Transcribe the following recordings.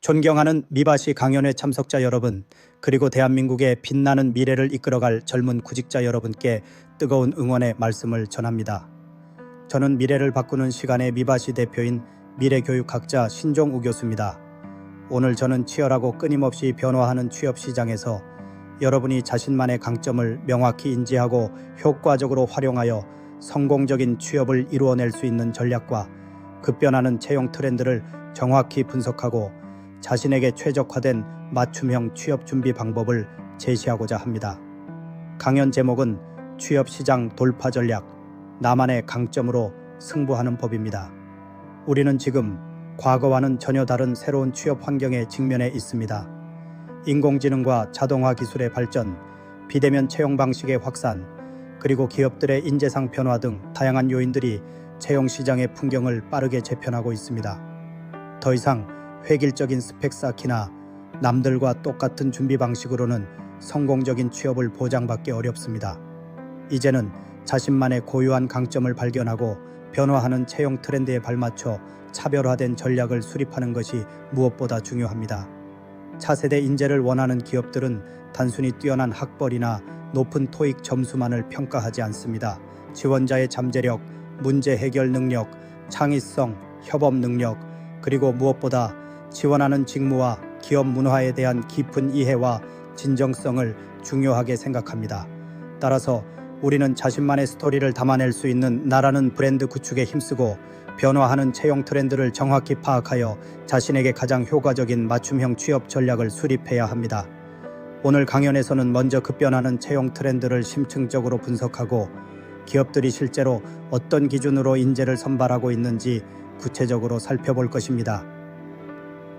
존경하는 미바시 강연회 참석자 여러분, 그리고 대한민국의 빛나는 미래를 이끌어갈 젊은 구직자 여러분께 뜨거운 응원의 말씀을 전합니다. 저는 미래를 바꾸는 시간의 미바시 대표인 미래교육학자 신종우 교수입니다. 오늘 저는 치열하고 끊임없이 변화하는 취업시장에서 여러분이 자신만의 강점을 명확히 인지하고 효과적으로 활용하여 성공적인 취업을 이루어낼 수 있는 전략과 급변하는 채용 트렌드를 정확히 분석하고 자신에게 최적화된 맞춤형 취업 준비 방법을 제시하고자 합니다. 강연 제목은 취업시장 돌파 전략, 나만의 강점으로 승부하는 법입니다. 우리는 지금 과거와는 전혀 다른 새로운 취업 환경에 직면해 있습니다. 인공지능과 자동화 기술의 발전, 비대면 채용 방식의 확산, 그리고 기업들의 인재상 변화 등 다양한 요인들이 채용 시장의 풍경을 빠르게 재편하고 있습니다. 더 이상 획일적인 스펙 쌓기나 남들과 똑같은 준비 방식으로는 성공적인 취업을 보장받기 어렵습니다. 이제는 자신만의 고유한 강점을 발견하고 변화하는 채용 트렌드에 발맞춰 차별화된 전략을 수립하는 것이 무엇보다 중요합니다. 차세대 인재를 원하는 기업들은 단순히 뛰어난 학벌이나 높은 토익 점수만을 평가하지 않습니다. 지원자의 잠재력, 문제 해결 능력, 창의성, 협업 능력, 그리고 무엇보다 지원하는 직무와 기업 문화에 대한 깊은 이해와 진정성을 중요하게 생각합니다. 따라서 우리는 자신만의 스토리를 담아낼 수 있는 나라는 브랜드 구축에 힘쓰고 변화하는 채용 트렌드를 정확히 파악하여 자신에게 가장 효과적인 맞춤형 취업 전략을 수립해야 합니다. 오늘 강연에서는 먼저 급변하는 채용 트렌드를 심층적으로 분석하고 기업들이 실제로 어떤 기준으로 인재를 선발하고 있는지 구체적으로 살펴볼 것입니다.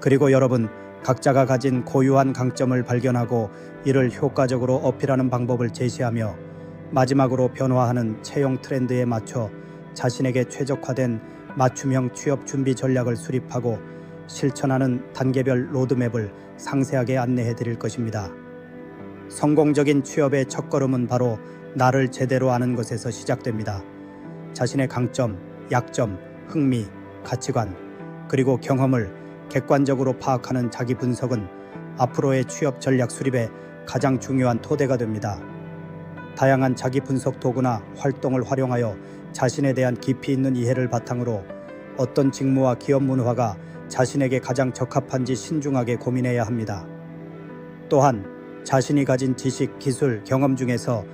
그리고 여러분, 각자가 가진 고유한 강점을 발견하고 이를 효과적으로 어필하는 방법을 제시하며 마지막으로 변화하는 채용 트렌드에 맞춰 자신에게 최적화된 맞춤형 취업 준비 전략을 수립하고 실천하는 단계별 로드맵을 상세하게 안내해 드릴 것입니다. 성공적인 취업의 첫걸음은 바로 나를 제대로 아는 것에서 시작됩니다. 자신의 강점, 약점, 흥미, 가치관, 그리고 경험을 객관적으로 파악하는 자기 분석은 앞으로의 취업 전략 수립에 가장 중요한 토대가 됩니다. 다양한 자기 분석 도구나 활동을 활용하여 자신에 대한 깊이 있는 이해를 바탕으로 어떤 직무와 기업 문화가 자신에게 가장 적합한지 신중하게 고민해야 합니다. 또한 자신이 가진 지식, 기술, 경험 중에서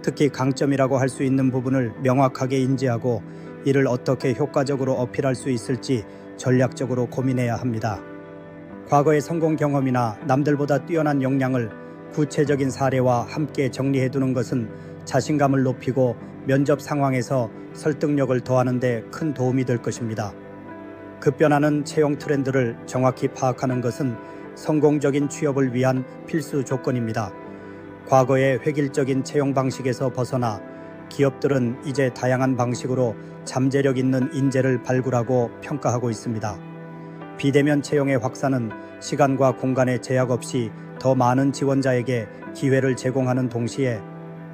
특히 강점이라고 할 수 있는 부분을 명확하게 인지하고 이를 어떻게 효과적으로 어필할 수 있을지 전략적으로 고민해야 합니다. 과거의 성공 경험이나 남들보다 뛰어난 역량을 구체적인 사례와 함께 정리해 두는 것은 자신감을 높이고 면접 상황에서 설득력을 더하는 데 큰 도움이 될 것입니다. 급변하는 채용 트렌드를 정확히 파악하는 것은 성공적인 취업을 위한 필수 조건입니다. 과거의 획일적인 채용 방식에서 벗어나 기업들은 이제 다양한 방식으로 잠재력 있는 인재를 발굴하고 평가하고 있습니다. 비대면 채용의 확산은 시간과 공간의 제약 없이 더 많은 지원자에게 기회를 제공하는 동시에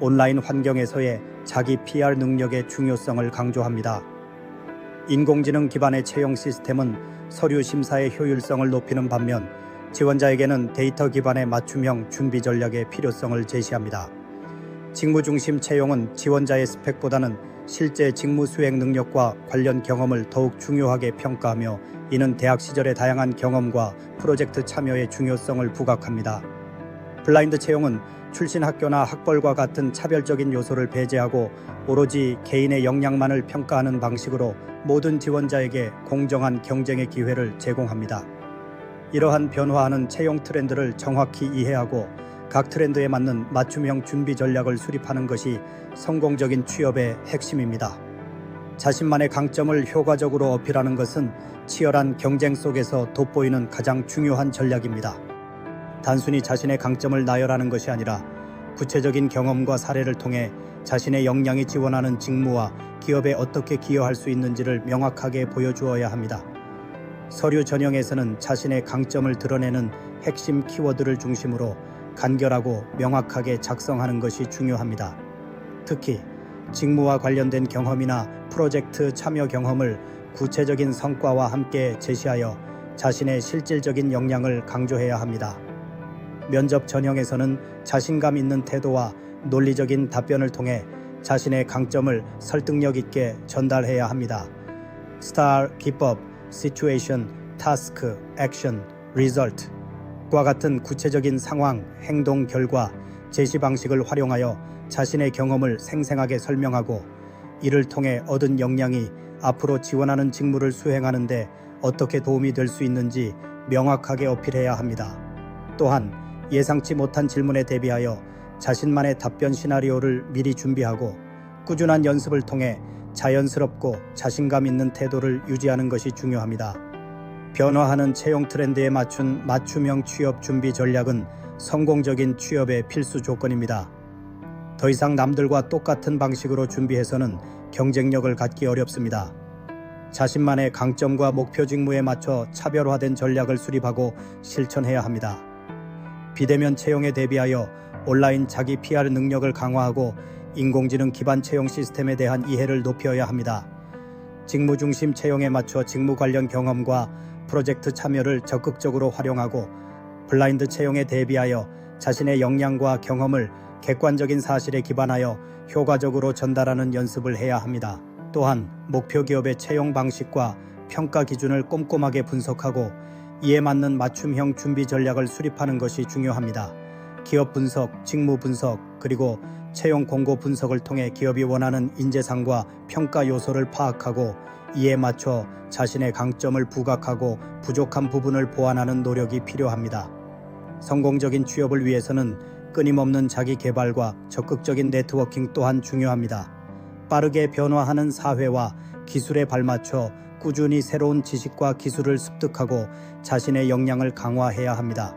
온라인 환경에서의 자기 PR 능력의 중요성을 강조합니다. 인공지능 기반의 채용 시스템은 서류 심사의 효율성을 높이는 반면 지원자에게는 데이터 기반의 맞춤형 준비 전략의 필요성을 제시합니다. 직무 중심 채용은 지원자의 스펙보다는 실제 직무 수행 능력과 관련 경험을 더욱 중요하게 평가하며 이는 대학 시절의 다양한 경험과 프로젝트 참여의 중요성을 부각합니다. 블라인드 채용은 출신 학교나 학벌과 같은 차별적인 요소를 배제하고 오로지 개인의 역량만을 평가하는 방식으로 모든 지원자에게 공정한 경쟁의 기회를 제공합니다. 이러한 변화하는 채용 트렌드를 정확히 이해하고 각 트렌드에 맞는 맞춤형 준비 전략을 수립하는 것이 성공적인 취업의 핵심입니다. 자신만의 강점을 효과적으로 어필하는 것은 치열한 경쟁 속에서 돋보이는 가장 중요한 전략입니다. 단순히 자신의 강점을 나열하는 것이 아니라 구체적인 경험과 사례를 통해 자신의 역량이 지원하는 직무와 기업에 어떻게 기여할 수 있는지를 명확하게 보여주어야 합니다. 서류 전형에서는 자신의 강점을 드러내는 핵심 키워드를 중심으로 간결하고 명확하게 작성하는 것이 중요합니다. 특히 직무와 관련된 경험이나 프로젝트 참여 경험을 구체적인 성과와 함께 제시하여 자신의 실질적인 역량을 강조해야 합니다. 면접 전형에서는 자신감 있는 태도와 논리적인 답변을 통해 자신의 강점을 설득력 있게 전달해야 합니다. 스타일, 기법, 시츄에이션, 타스크, 액션, 리절트과 같은 구체적인 상황, 행동, 결과, 제시 방식을 활용하여 자신의 경험을 생생하게 설명하고 이를 통해 얻은 역량이 앞으로 지원하는 직무를 수행하는 데 어떻게 도움이 될 수 있는지 명확하게 어필해야 합니다. 또한 예상치 못한 질문에 대비하여 자신만의 답변 시나리오를 미리 준비하고 꾸준한 연습을 통해 자연스럽고 자신감 있는 태도를 유지하는 것이 중요합니다. 변화하는 채용 트렌드에 맞춘 맞춤형 취업 준비 전략은 성공적인 취업의 필수 조건입니다. 더 이상 남들과 똑같은 방식으로 준비해서는 경쟁력을 갖기 어렵습니다. 자신만의 강점과 목표 직무에 맞춰 차별화된 전략을 수립하고 실천해야 합니다. 비대면 채용에 대비하여 온라인 자기 PR 능력을 강화하고 인공지능 기반 채용 시스템에 대한 이해를 높여야 합니다. 직무 중심 채용에 맞춰 직무 관련 경험과 프로젝트 참여를 적극적으로 활용하고 블라인드 채용에 대비하여 자신의 역량과 경험을 객관적인 사실에 기반하여 효과적으로 전달하는 연습을 해야 합니다. 또한 목표 기업의 채용 방식과 평가 기준을 꼼꼼하게 분석하고 이에 맞는 맞춤형 준비 전략을 수립하는 것이 중요합니다. 기업 분석, 직무 분석, 그리고 채용 공고 분석을 통해 기업이 원하는 인재상과 평가 요소를 파악하고 이에 맞춰 자신의 강점을 부각하고 부족한 부분을 보완하는 노력이 필요합니다. 성공적인 취업을 위해서는 끊임없는 자기 개발과 적극적인 네트워킹 또한 중요합니다. 빠르게 변화하는 사회와 기술에 발맞춰 꾸준히 새로운 지식과 기술을 습득하고 자신의 역량을 강화해야 합니다.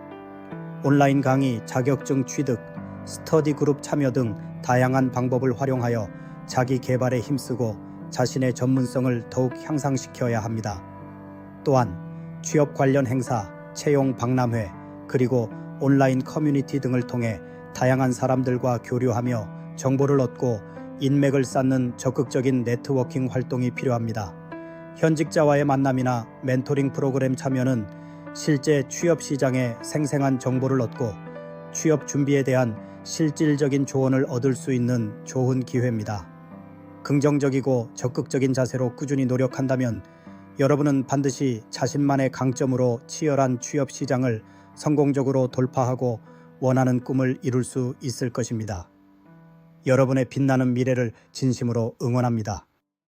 온라인 강의, 자격증 취득, 스터디 그룹 참여 등 다양한 방법을 활용하여 자기 개발에 힘쓰고 자신의 전문성을 더욱 향상시켜야 합니다. 또한 취업 관련 행사, 채용 박람회, 그리고 온라인 커뮤니티 등을 통해 다양한 사람들과 교류하며 정보를 얻고 인맥을 쌓는 적극적인 네트워킹 활동이 필요합니다. 현직자와의 만남이나 멘토링 프로그램 참여는 실제 취업 시장에 생생한 정보를 얻고 취업 준비에 대한 실질적인 조언을 얻을 수 있는 좋은 기회입니다. 긍정적이고 적극적인 자세로 꾸준히 노력한다면 여러분은 반드시 자신만의 강점으로 치열한 취업 시장을 성공적으로 돌파하고 원하는 꿈을 이룰 수 있을 것입니다. 여러분의 빛나는 미래를 진심으로 응원합니다.